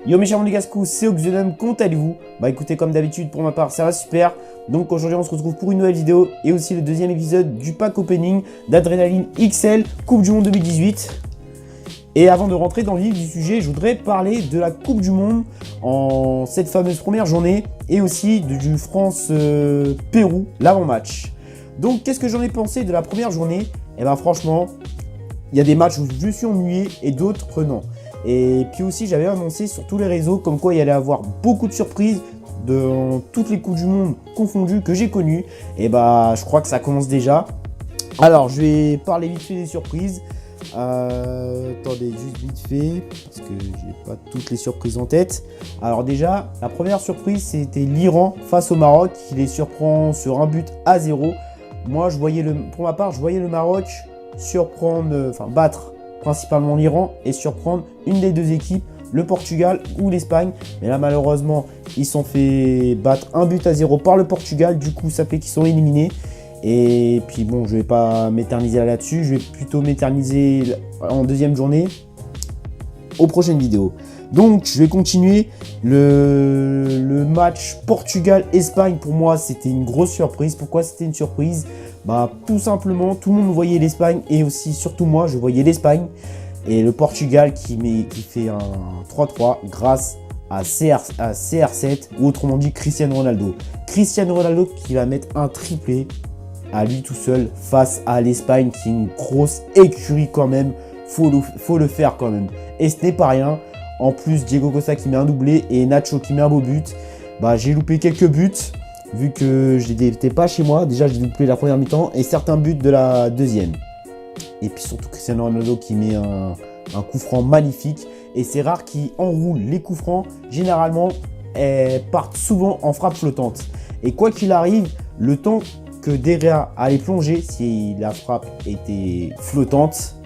Yo mes chers monégascous, c'est Oxydum, comment allez-vous? Bah écoutez, comme d'habitude pour ma part ça va super. Donc aujourd'hui on se retrouve pour une nouvelle vidéo et aussi le deuxième épisode du pack opening d'Adrénaline XL Coupe du Monde 2018. Et avant de rentrer dans le vif du sujet, je voudrais parler de la Coupe du Monde en cette fameuse première journée et aussi du France-Pérou, l'avant-match. Donc qu'est-ce que j'en ai pensé de la première journée? Eh ben franchement, il y a des matchs où je suis ennuyé et d'autres non. Et puis aussi j'avais annoncé sur tous les réseaux comme quoi il y allait avoir beaucoup de surprises dans toutes les Coupes du Monde confondues que j'ai connues. Et bah je crois que ça commence déjà. Alors je vais parler vite fait des surprises. Attendez juste vite fait parce que j'ai pas toutes les surprises en tête. Alors déjà la première surprise c'était l'Iran face au Maroc qui les surprend sur un but à 0. Moi pour ma part je voyais le Maroc battre principalement l'Iran et surprendre une des deux équipes, le Portugal ou l'Espagne. Mais là malheureusement ils sont fait battre un but à 0 par le Portugal, du coup ça fait qu'ils sont éliminés. Et puis bon, je vais pas m'éterniser là-dessus, je vais plutôt m'éterniser en deuxième journée aux prochaines vidéos. Donc je vais continuer le match Portugal-Espagne. Pour moi c'était une grosse surprise. Pourquoi c'était une surprise? Bah tout simplement tout le monde voyait l'Espagne et aussi surtout moi je voyais l'Espagne. Et le Portugal qui fait un 3-3 grâce à CR7 ou autrement dit Cristiano Ronaldo. Cristiano Ronaldo qui va mettre un triplé à lui tout seul face à l'Espagne qui est une grosse écurie quand même. Faut le faire quand même. Et ce n'est pas rien. En plus, Diego Costa qui met un doublé et Nacho qui met un beau but. Bah, j'ai loupé quelques buts vu que je n'étais pas chez moi. Déjà, j'ai loupé la première mi-temps et certains buts de la deuxième. Et puis surtout Cristiano Ronaldo qui met un coup franc magnifique. Et c'est rare qu'il enroule les coups francs. Généralement, elles partent souvent en frappe flottante. Et quoi qu'il arrive, le temps que Derrea allait plonger, si la frappe était flottante,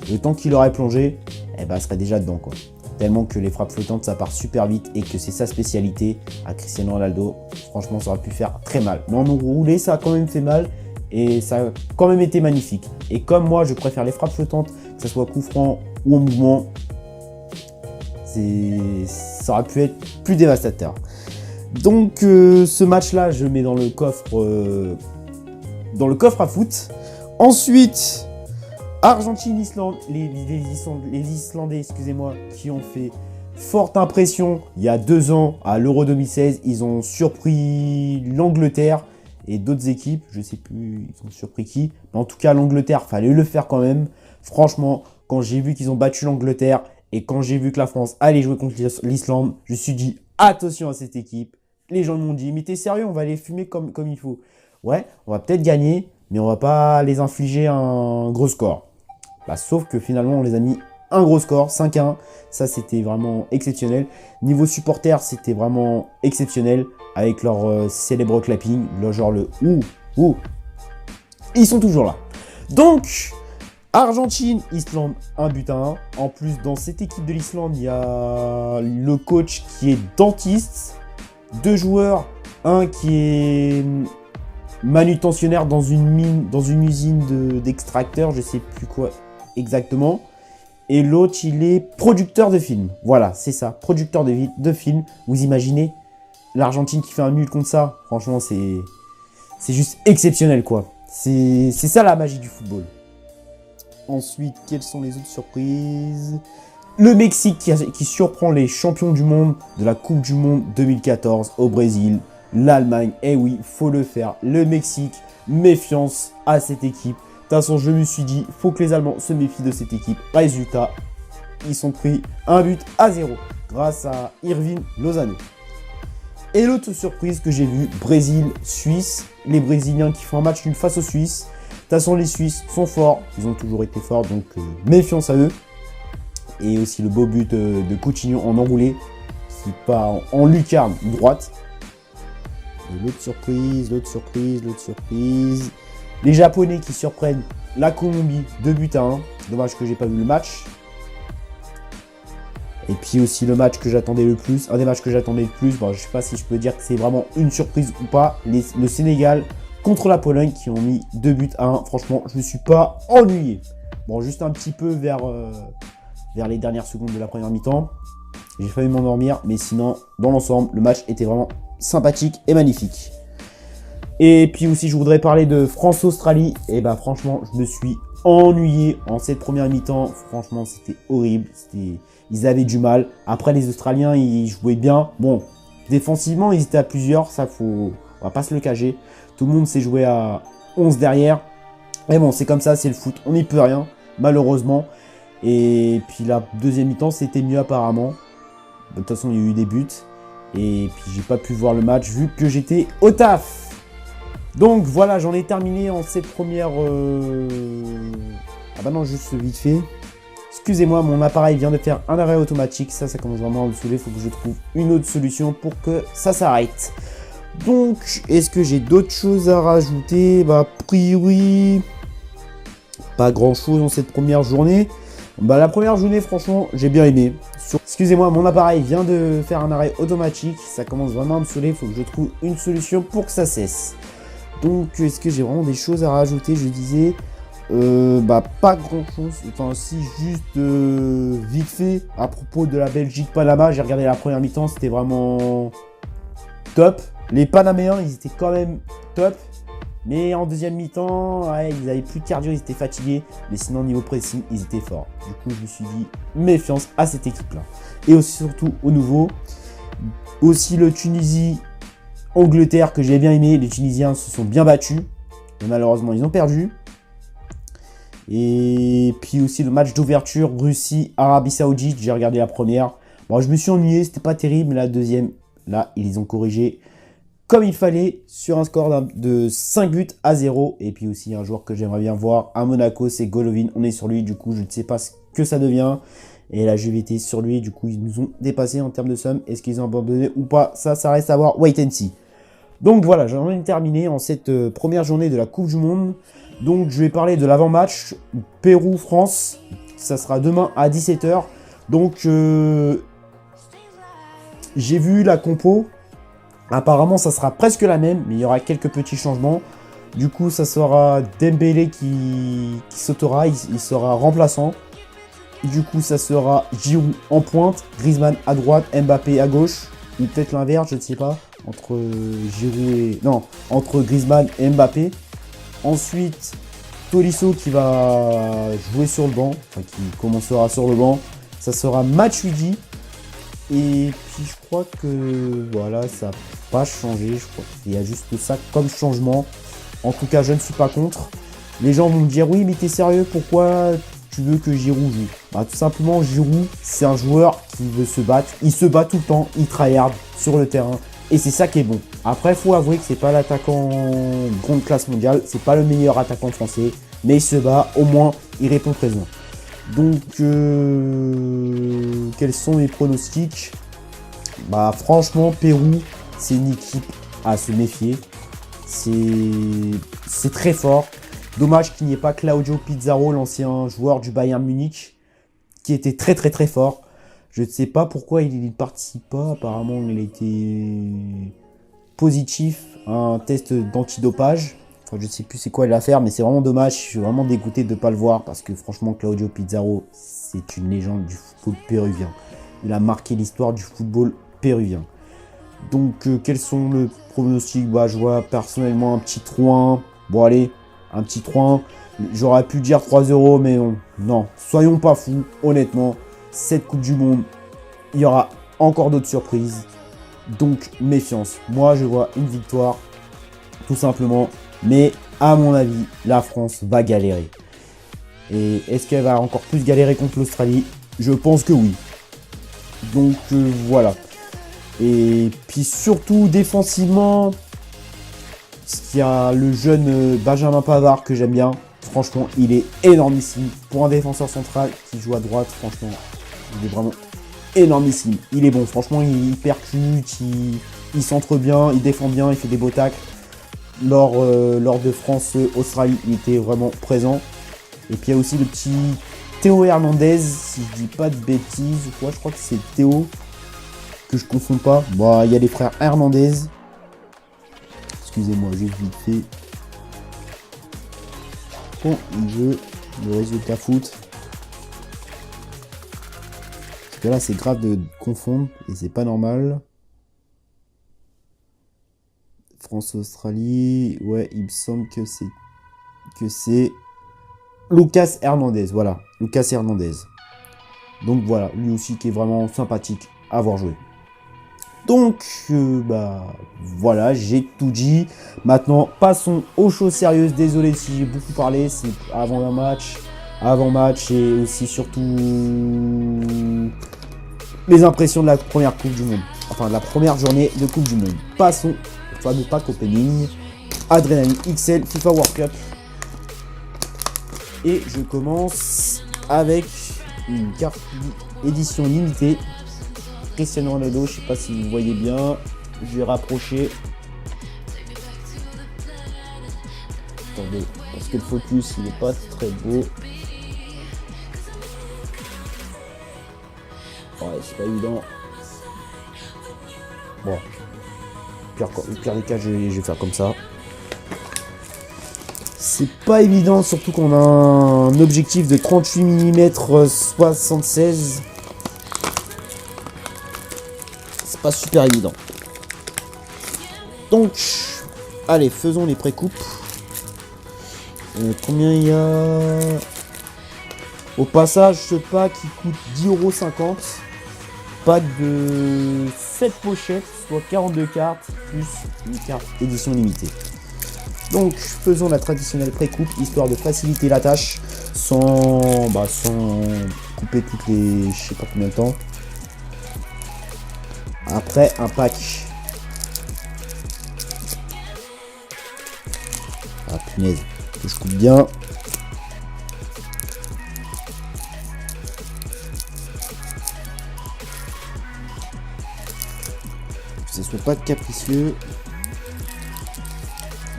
le temps qu'il aurait plongé, eh ben, serait déjà dedans, quoi. Tellement que les frappes flottantes, ça part super vite et que c'est sa spécialité à Cristiano Ronaldo. Franchement, ça aurait pu faire très mal. Mais en enroulé, ça a quand même fait mal et ça a quand même été magnifique. Et comme moi, je préfère les frappes flottantes, que ce soit coup franc ou en mouvement, ça aurait pu être plus dévastateur. Donc, ce match-là, je le mets dans le coffre à foot. Ensuite, Argentine-Islande, les Islandais, excusez-moi, qui ont fait forte impression il y a 2 ans à l'Euro 2016. Ils ont surpris l'Angleterre et d'autres équipes. Je ne sais plus, ils ont surpris qui. Mais en tout cas, l'Angleterre, fallait le faire quand même. Franchement, quand j'ai vu qu'ils ont battu l'Angleterre et quand j'ai vu que la France allait jouer contre l'Islande, je me suis dit attention à cette équipe. Les gens m'ont dit, mais t'es sérieux, on va les fumer comme il faut. Ouais, on va peut-être gagner, mais on va pas les infliger un gros score. Bah, sauf que finalement, on les a mis un gros score, 5-1. Ça, c'était vraiment exceptionnel. Niveau supporter, c'était vraiment exceptionnel. Avec leur célèbre clapping, genre le ouh. Ils sont toujours là. Donc, Argentine, Islande, 1 but à 1. En plus, dans cette équipe de l'Islande, il y a le coach qui est dentiste. 2 joueurs, un qui est manutentionnaire dans une mine, dans une usine d'extracteurs, je sais plus quoi exactement. Et l'autre, il est producteur de films. Voilà, c'est ça, producteur de films. Vous imaginez l'Argentine qui fait un nul contre ça? Franchement, c'est juste exceptionnel, quoi. C'est ça la magie du football. Ensuite, quelles sont les autres surprises? Le Mexique qui surprend les champions du monde de la Coupe du Monde 2014 au Brésil. L'Allemagne, eh oui, faut le faire. Le Mexique, méfiance à cette équipe. De toute façon, je me suis dit, faut que les Allemands se méfient de cette équipe. Résultat, ils sont pris un but à 0 grâce à Irving Lozano. Et l'autre surprise que j'ai vue, Brésil-Suisse. Les Brésiliens qui font un match nul face aux Suisses. De toute façon, les Suisses sont forts. Ils ont toujours été forts, donc méfiance à eux. Et aussi le beau but de Coutinho en enroulé qui part en lucarne droite. Et l'autre surprise. Les Japonais qui surprennent la Colombie 2 buts à 1. Dommage que j'ai pas vu le match. Et puis aussi le match que j'attendais le plus, un des matchs que j'attendais le plus. Bon, je sais pas si je peux dire que c'est vraiment une surprise ou pas. Le Sénégal contre la Pologne qui ont mis 2 buts à 1. Franchement, je ne me suis pas ennuyé. Bon, juste un petit peu vers les dernières secondes de la première mi-temps. J'ai failli m'endormir, mais sinon, dans l'ensemble, le match était vraiment sympathique et magnifique. Et puis aussi, je voudrais parler de France-Australie. Et bah franchement, je me suis ennuyé en cette première mi-temps. Franchement, c'était horrible. Ils avaient du mal. Après, les Australiens, ils jouaient bien. Bon, défensivement, ils étaient à plusieurs. Ça, on va pas se le cacher. Tout le monde s'est joué à 11 derrière. Mais bon, c'est comme ça, c'est le foot. On n'y peut rien, malheureusement. Et puis la deuxième mi-temps, c'était mieux apparemment. De toute façon, il y a eu des buts. Et puis, j'ai pas pu voir le match vu que j'étais au taf. Donc voilà, j'en ai terminé en cette première... Ah bah non, juste vite fait. Excusez-moi, mon appareil vient de faire un arrêt automatique. Ça commence vraiment à me saouler. Il faut que je trouve une autre solution pour que ça s'arrête. Donc, est-ce que j'ai d'autres choses à rajouter? Bah, a priori, pas grand-chose dans cette première journée. Bah, la première journée, franchement, j'ai bien aimé. Excusez-moi, mon appareil vient de faire un arrêt automatique. Ça commence vraiment à me saouler. Il faut que je trouve une solution pour que ça cesse. Donc, est-ce que j'ai vraiment des choses à rajouter? Je disais, bah pas grand-chose. Enfin, si, juste vite fait, à propos de la Belgique-Panama, j'ai regardé la première mi-temps, c'était vraiment top. Les Panaméens, ils étaient quand même top. Mais en deuxième mi-temps, ouais, ils avaient plus de cardio, ils étaient fatigués. Mais sinon, niveau pressing, ils étaient forts. Du coup, je me suis dit, méfiance à cette équipe-là. Et aussi, surtout, au nouveau, aussi le Tunisie... Angleterre que j'ai bien aimé, les Tunisiens se sont bien battus, mais malheureusement ils ont perdu. Et puis aussi le match d'ouverture Russie-Arabie Saoudite, j'ai regardé la première. Bon, je me suis ennuyé, c'était pas terrible, mais la deuxième, là ils ont corrigé comme il fallait sur un score de 5-0. Et puis aussi un joueur que j'aimerais bien voir à Monaco, c'est Golovin, on est sur lui, du coup je ne sais pas ce que ça devient. Et la JVT sur lui, du coup ils nous ont dépassé en termes de somme. Est-ce qu'ils ont abandonné ou pas? Ça reste à voir, wait and see. Donc voilà, j'en ai terminé en cette première journée de la Coupe du Monde. Donc je vais parler de l'avant-match Pérou-France. Ça sera demain à 17 h. Donc j'ai vu la compo. Apparemment ça sera presque la même, mais il y aura quelques petits changements. Du coup ça sera Dembélé qui sautera, il sera remplaçant. Du coup ça sera Giroud en pointe, Griezmann à droite, Mbappé à gauche. Ou peut-être l'inverse, je ne sais pas. Entre Giroud et... Non, entre Griezmann et Mbappé. Ensuite, Tolisso qui va jouer sur le banc. Enfin, qui commencera sur le banc. Ça sera Matuidi. Et puis, je crois que... Voilà, ça n'a pas changé. Je crois qu'il y a juste ça comme changement. En tout cas, je ne suis pas contre. Les gens vont me dire, oui, mais t'es sérieux, pourquoi tu veux que Giroud joue? Bah, tout simplement, Giroud, c'est un joueur qui veut se battre. Il se bat tout le temps, il tryhard sur le terrain. Et c'est ça qui est bon. Après, il faut avouer que c'est pas l'attaquant grande classe mondiale. C'est pas le meilleur attaquant français. Mais il se bat, au moins, il répond présent. Donc, quels sont mes pronostics? Bah, franchement, Pérou, c'est une équipe à se méfier. C'est très fort. Dommage qu'il n'y ait pas Claudio Pizarro, l'ancien joueur du Bayern Munich, qui était très très très fort. Je ne sais pas pourquoi il ne participe pas. Apparemment, il était positif à un test d'antidopage. Enfin, je ne sais plus c'est quoi l'affaire, mais c'est vraiment dommage. Je suis vraiment dégoûté de ne pas le voir parce que franchement, Claudio Pizarro, c'est une légende du football péruvien. Il a marqué l'histoire du football péruvien. Donc, quels sont les pronostics? Bah, je vois personnellement un petit 3-1. Bon, allez, un petit 3-1. J'aurais pu dire 3-0, mais non, soyons pas fous, honnêtement. Cette Coupe du Monde, il y aura encore d'autres surprises. Donc, méfiance. Moi, je vois une victoire, tout simplement. Mais, à mon avis, la France va galérer. Et est-ce qu'elle va encore plus galérer contre l'Australie? Je pense que oui. Donc, voilà. Et puis, surtout, défensivement, il y a le jeune Benjamin Pavard que j'aime bien. Franchement, il est énormissime. Pour un défenseur central qui joue à droite, franchement, il est vraiment énormissime. Il est bon, franchement, il percute, il centre bien, il défend bien, il fait des beaux tacles. Lors de France-Australie, il était vraiment présent. Et puis il y a aussi le petit Théo Hernandez, si je dis pas de bêtises, je crois que c'est Théo, que je confonds pas. Bon, il y a les frères Hernandez. Excusez-moi, j'ai vite fait. Quand il veut le résultat foot. que là, c'est grave de confondre et c'est pas normal. France-Australie, ouais, il me semble que c'est Lucas Hernandez, voilà, Lucas Hernandez. Donc voilà, lui aussi qui est vraiment sympathique à voir jouer. Donc, bah voilà, j'ai tout dit. Maintenant, passons aux choses sérieuses. Désolé si j'ai beaucoup parlé, c'est avant-match et aussi surtout les impressions de la première Coupe du Monde. Enfin, de la première journée de Coupe du Monde. Passons au fameux pack opening. Adrenaline XL FIFA World Cup. Et je commence avec une carte édition limitée. Cristiano Ronaldo, je sais pas si vous voyez bien. Je vais rapprocher. Attendez, parce que le focus il est pas très beau. Ouais, c'est pas évident. Bon. Au pire des cas, je vais faire comme ça. C'est pas évident, surtout qu'on a un objectif de 38 mm 76. C'est pas super évident. Donc, allez, faisons les pré-coupes. Combien il y a? Au passage, ce pack qui coûte 10,50 €. Pack de 7 pochettes, soit 42 cartes, plus une carte édition limitée. Donc, faisons la traditionnelle pré-coupe, histoire de faciliter la tâche, sans couper toutes les... je sais pas combien de temps. Après, un pack. Ah, punaise, que je coupe bien. Ce soit pas capricieux.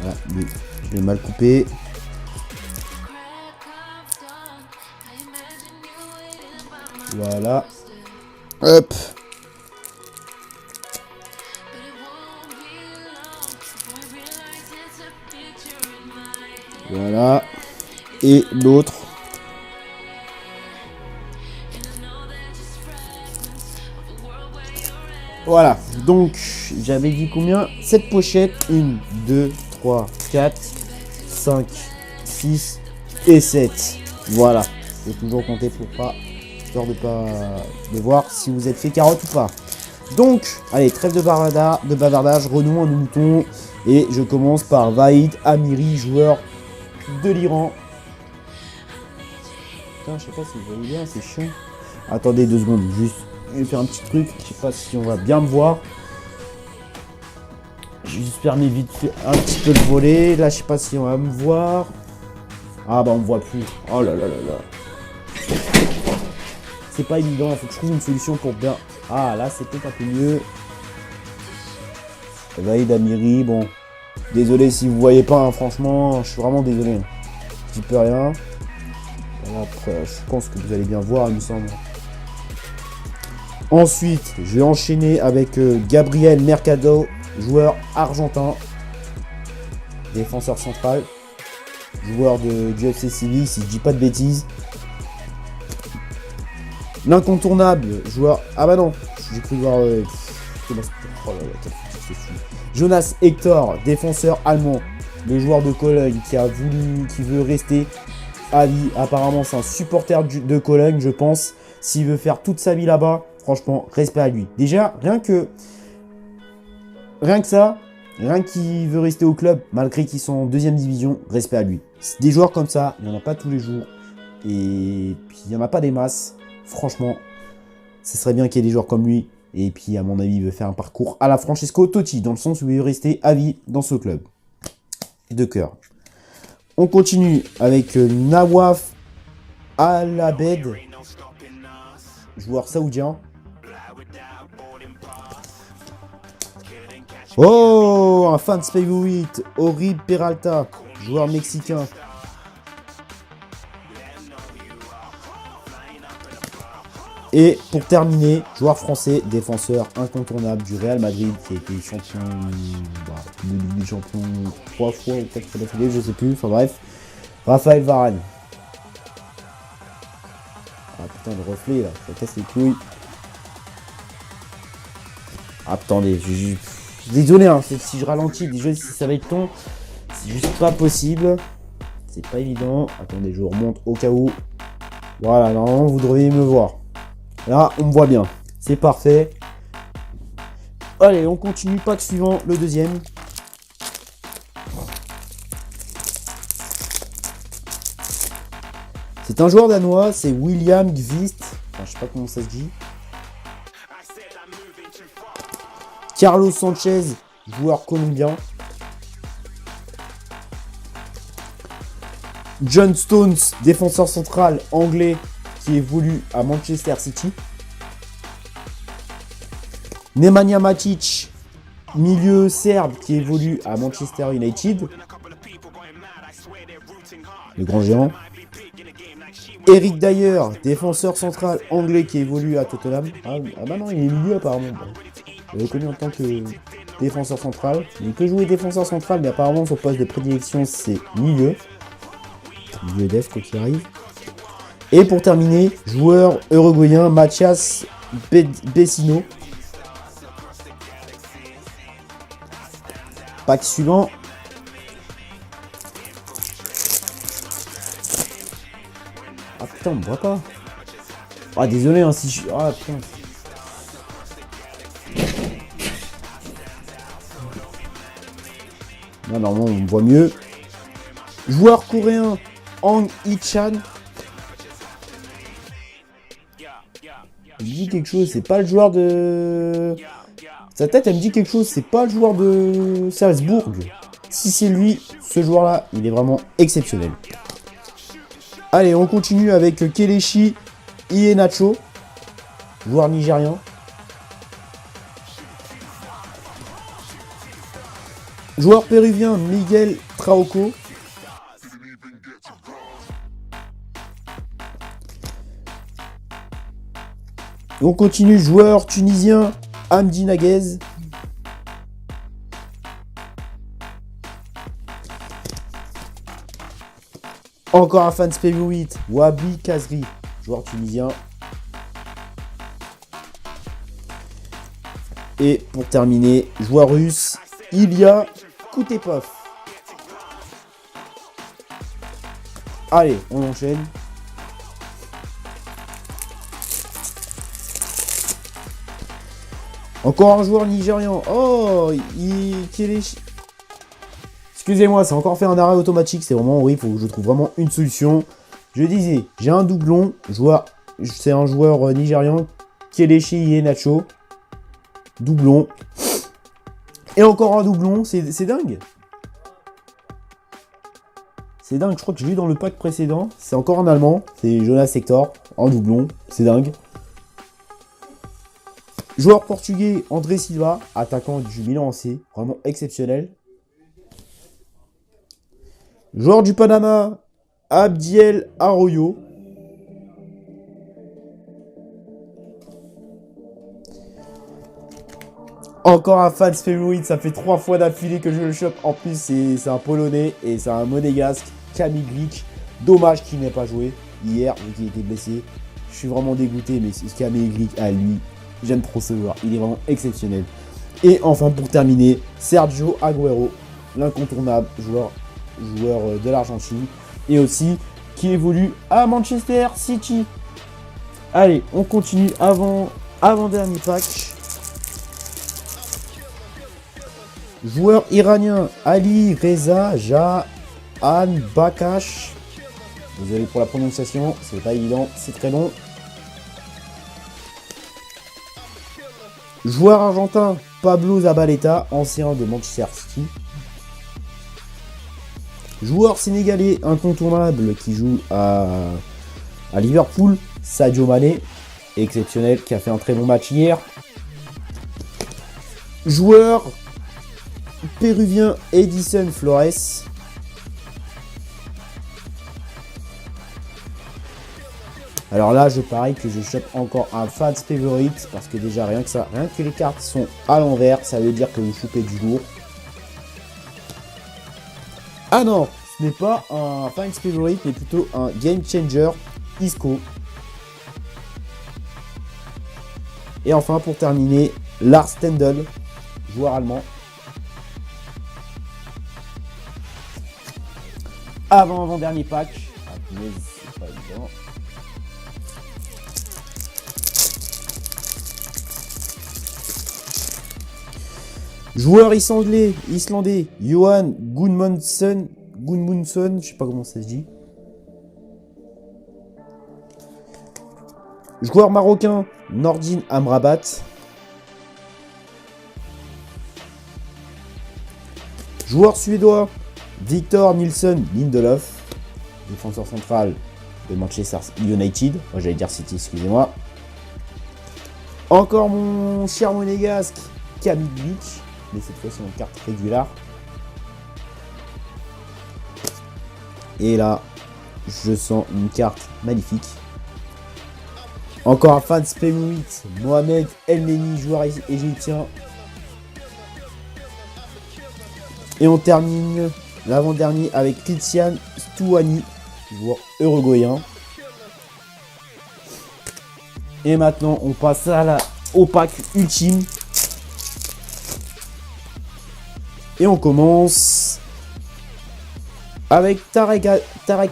Voilà, je l'ai mal coupé. Voilà. Hop. Voilà. Et l'autre. Voilà, donc j'avais dit combien? 7 pochettes, 1, 2, 3, 4, 5, 6 et 7. Voilà, faut toujours compter pour pas, histoire de voir si vous êtes fait carotte ou pas. Donc, allez, trêve de bavardage, renouons à nos moutons. Et je commence par Vahid Amiri, joueur de l'Iran. Putain, je sais pas si vous voyez bien, c'est chiant. Attendez 2 secondes, juste. Je vais faire un petit truc, je sais pas si on va bien me voir. J'ai juste permis vite fait un petit peu de voler. Là, je sais pas si on va me voir. Ah bah on me voit plus. Oh là là là là. C'est pas évident, il faut que je trouve une solution pour bien. Ah là, c'est peut-être un peu mieux. Vahid Amiri, bon. Désolé si vous voyez pas, hein, franchement, je suis vraiment désolé. Je peux rien. Voilà, après, je pense que vous allez bien voir, il me semble. Ensuite, je vais enchaîner avec Gabriel Mercado, joueur argentin, défenseur central, joueur du FC Séville, si je dis pas de bêtises. L'incontournable, joueur... Ah bah non, j'ai cru voir... Oh là là, quel foutu c'est fou. Jonas Hector, défenseur allemand, le joueur de Cologne qui veut rester à vie. Apparemment, c'est un supporter de Cologne, je pense. S'il veut faire toute sa vie là-bas, franchement, respect à lui. Déjà, rien que ça, rien qu'il veut rester au club, malgré qu'ils sont en 2e division, respect à lui. Des joueurs comme ça, il n'y en a pas tous les jours. Et puis, il n'y en a pas des masses. Franchement, ce serait bien qu'il y ait des joueurs comme lui. Et puis, à mon avis, il veut faire un parcours à la Francesco Totti, dans le sens où il veut rester à vie dans ce club. De cœur. On continue avec Nawaf Al-Abed, joueur saoudien. Oh, un fan favorite, Oribe Peralta, joueur mexicain. Et pour terminer, joueur français, défenseur incontournable du Real Madrid, qui a été champion de Ligue des Champions 3 fois ou 4 fois d'affilée, je sais plus, enfin bref. Raphaël Varane. Ah putain, le reflet là, ça casse les couilles. Attendez, désolé, hein, si je ralentis, déjà si ça va être long, c'est juste pas possible. C'est pas évident. Attendez, je remonte au cas où. Voilà, normalement vous devriez me voir. Là, on me voit bien. C'est parfait. Allez, on continue. Pack suivant, le deuxième. C'est un joueur danois, c'est William Gvist. Enfin, je sais pas comment ça se dit. Carlos Sanchez, joueur colombien. John Stones, défenseur central anglais qui évolue à Manchester City. Nemanja Matic, milieu serbe qui évolue à Manchester United. Le grand géant. Eric Dyer, défenseur central anglais qui évolue à Tottenham. Ah bah non, il est milieu apparemment. Je l'ai connu en tant que défenseur central. Il peut jouer défenseur central, mais apparemment son poste de prédilection c'est milieu. Milieu def quoi qu'il arrive. Et pour terminer, joueur uruguayen Mathias Vecino. Pack suivant. Ah putain, on me voit pas. Ah désolé hein, si je... Ah putain. Là, normalement on me voit mieux. Joueur coréen Hang Hee-chan. Il me dit quelque chose, c'est pas le joueur de... Sa tête elle me dit quelque chose, c'est pas le joueur de Salzbourg. Si c'est lui, ce joueur là, il est vraiment exceptionnel. Allez, on continue avec Kelechi Iheanacho, joueur nigérian. Joueur péruvien Miguel Trauco. On continue, joueur tunisien Hamdi Naguez. Encore un fan favorite, Wabi Kazri, joueur tunisien. Et pour terminer, joueur russe, Ilya Koutepov. Allez, on enchaîne. Encore un joueur nigérian. Oh, Kelechi. Excusez-moi, c'est encore fait un arrêt automatique, c'est vraiment horrible, faut que je trouve vraiment une solution. Je disais, j'ai un doublon, c'est un joueur nigérian, Kelechi Iheanacho. Doublon. Et encore un doublon, c'est dingue. C'est dingue, je crois que j'ai vu dans le pack précédent, c'est encore un allemand, c'est Jonas Hector, en doublon, c'est dingue. Joueur portugais, André Silva, attaquant du Milan AC, vraiment exceptionnel. Joueur du Panama, Abdiel Arroyo. Encore un fan favorite, ça fait 3 fois d'affilée que je le chope. En plus, c'est un Polonais et c'est un Monégasque, Kamil Glik. Dommage qu'il n'ait pas joué hier, vu qu'il était blessé. Je suis vraiment dégoûté, mais ce Kamil Glik, à lui, j'aime trop ce joueur. Il est vraiment exceptionnel. Et enfin, pour terminer, Sergio Agüero, l'incontournable joueur de l'Argentine. Et aussi, qui évolue à Manchester City. Allez, on continue avant-dernier pack. Joueur iranien Ali Reza Jahan Bakash. Désolé pour la prononciation, c'est pas évident, c'est très long. Joueur argentin Pablo Zabaleta, ancien de Manchester City. Joueur sénégalais incontournable qui joue à Liverpool, Sadio Mané, exceptionnel, qui a fait un très bon match hier. Joueur péruvien Edison Flores. Alors là, je parie que je chope encore un fans favorite parce que déjà rien que les cartes sont à l'envers, ça veut dire que vous chopez du lourd. Ah non, ce n'est pas un fans favorite, mais plutôt un game changer Isco. Et enfin, pour terminer, Lars Stindl, joueur allemand. Avant-dernier pack. Ah, mais c'est pas évident. Joueur islandais, Johan Gudmundsson, je sais pas comment ça se dit. Joueur marocain, Nordin Amrabat. Joueur suédois, Victor Nilsson Lindelof, défenseur central de Manchester United. Moi j'allais dire City, excusez-moi. Encore mon cher monégasque, Kamil Glik, mais cette fois-ci en carte régulière. Et là, je sens une carte magnifique. Encore un fan Spam 8, Mohamed El-Neni, joueur égyptien. Et on termine l'avant-dernier avec Christian Stuani, joueur uruguayen. Et maintenant, on passe au pack ultime. Et on commence avec Tarek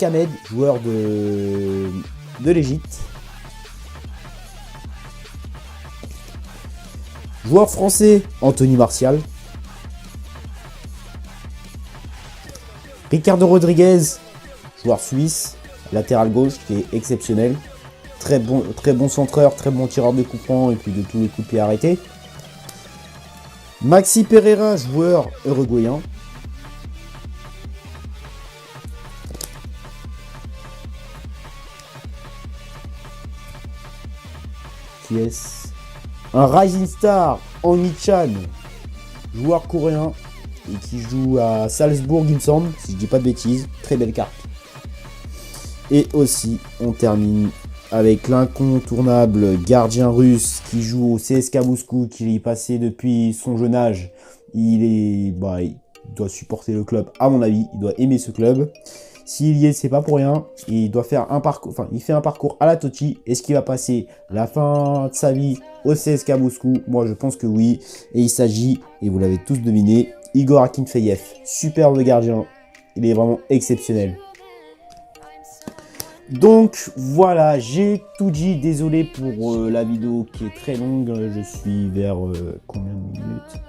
Ahmed, joueur de l'Égypte. Joueur français, Anthony Martial. Ricardo Rodriguez, joueur suisse, latéral gauche qui est exceptionnel. Très bon centreur, très bon tireur de coups francs et puis de tous les coups de pied arrêtés. Maxi Pereira, joueur uruguayen. Qui est-ce? Un Rising Star, Hong Chan, joueur coréen et qui joue à Salzbourg, il me semble, si je dis pas de bêtises. Très belle carte. Et aussi, on termine avec l'incontournable gardien russe qui joue au CSKA Moscou, qui est passé depuis son jeune âge. Il doit supporter le club, à mon avis. Il doit aimer ce club. S'il y est, c'est pas pour rien. Il doit faire un parcours, il fait un parcours à la Totti. Est-ce qu'il va passer la fin de sa vie au CSKA Moscou? Moi, je pense que oui. Et il s'agit, et vous l'avez tous deviné, Igor Akinfeyev. Superbe gardien. Il est vraiment exceptionnel. Donc voilà, j'ai tout dit. Désolé pour la vidéo qui est très longue. Je suis vers combien de minutes?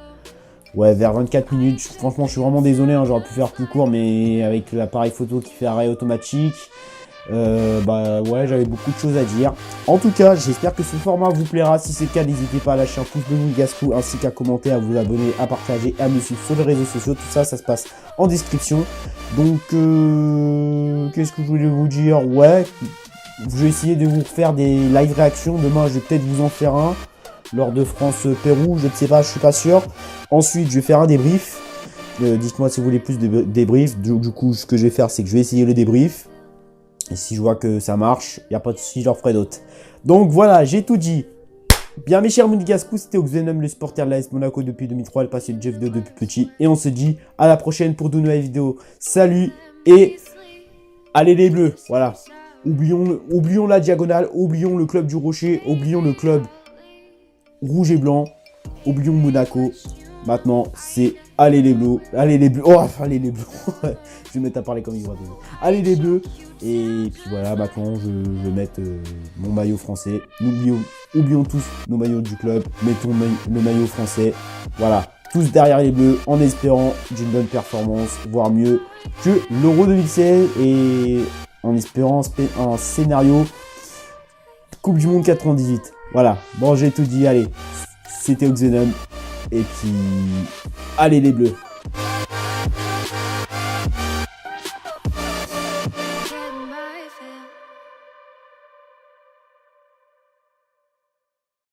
Ouais, vers 24 minutes. Franchement, je suis vraiment désolé. Hein, j'aurais pu faire plus court, mais avec l'appareil photo qui fait arrêt automatique, ouais, j'avais beaucoup de choses à dire. En tout cas, j'espère que ce format vous plaira. Si c'est le cas, n'hésitez pas à lâcher un pouce bleu Monégasque, ainsi qu'à commenter, à vous abonner, à partager, à me suivre sur les réseaux sociaux. Tout ça, ça se passe en description. Donc, qu'est-ce que je voulais vous dire? Ouais, je vais essayer de vous faire des live réactions. Demain, je vais peut-être vous en faire un. Lors de France-Pérou, je ne sais pas, je suis pas sûr. Ensuite, je vais faire un débrief. Dites-moi si vous voulez plus de débrief. Du coup, ce que je vais faire, c'est que je vais essayer le débrief. Et si je vois que ça marche, il n'y a pas de souci, je leur ferai d'autres. Donc voilà, j'ai tout dit. Bien mes chers Monégasques, c'était Oxenom, le supporter de l'AS Monaco depuis 2003, le passé de Jeff 2 depuis petit. Et on se dit à la prochaine pour de nouvelles vidéos. Salut et allez les bleus. Voilà. Oublions la diagonale, oublions le club du Rocher, oublions le club rouge et blanc, oublions Monaco. Maintenant, c'est allez les bleus. Allez les bleus. Oh, allez les bleus. Je vais mettre à parler comme il va. Allez les bleus. Et puis voilà, maintenant, je vais mettre mon maillot français. Oublions tous nos maillots du club. Mettons le maillot français. Voilà, tous derrière les bleus en espérant d'une bonne performance, voire mieux que l'Euro 2016. Et en espérant un scénario Coupe du Monde 98. Voilà, bon j'ai tout dit, allez, c'était Oxenom, et puis allez les bleus.